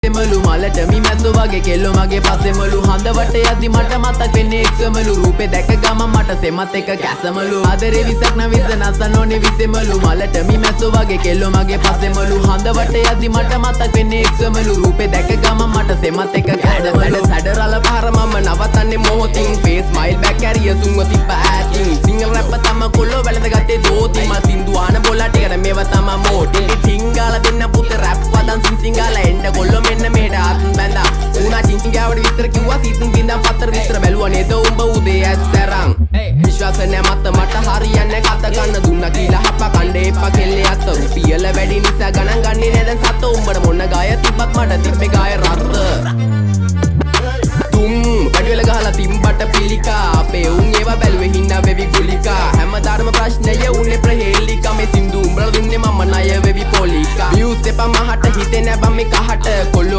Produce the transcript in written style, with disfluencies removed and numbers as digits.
විසෙමලු මලට මිමැස්සෝ වගේ කෙල්ලෝ මගේ පස්සෙමලු හඳ වටේ යද්දි මට මතක් වෙන්නේ එක්සමලු රූපේ දැක ගමන් මට සෙමත් එක කැසමලු ආදරේ විසක් නවිස නසනෝනේ විසෙමලු මලට මිමැස්සෝ වගේ කෙල්ලෝ මගේ පස්සෙමලු හඳ වටේ යද්දි මට මතක් වෙන්නේ එක්සමලු රූපේ දැක ගමන් මට සෙමත් එක කැසමලු සැඩරල පාර මම නවතන්නේ මොහොතින් ෆේස් ස්මයිල් බැක් කැරිය සුන්ව තිබ්බ ඇතින් සිංගල් රැප් තම කොල්ලෝ වැළඳ ගත්තේ දෝති මා සින්දු ආන බොලා ටිකට මේව තම මෝටි ටිංගාල දෙන්න පුත රැප් වදන් සිංගාල එන්න කොල්ලෝ මෙන්න මෙහෙට ආත්ම බැඳා උනා චිංචිංගාවට විස්තර කිව්වා සීතුන් බින්දන් පතර විස්තර බැලුවා නේද උඹ උදේ ඇස්තරන් විශ්වාස නැ මට හරියන්නේ කත ගන්න දුන්නා කියලා හප්ප කණ්ඩේ එපා කෙල්ලේ අත රුපියල වැඩි නිසා ගණන් ගන්නේ නේද සත උඹට මොන ගාය තිබ්බත් මට තිබ්බේ ගාය රත්ත පඩිවල ගහලා තිම්බට පිළිකා අපේ උන් ඒවා බැලුවේ හින්නා වෙවි ගුලිකා හැමදාම ප්‍රශ්නය උන්නේ ප්‍රහේලිකා මේ සින්දු උඹලා දුන්නේ මම ණය වෙවි පොලිකා views එපා මහට හිතේ නැබම් මේ කහට කොල්ලෝ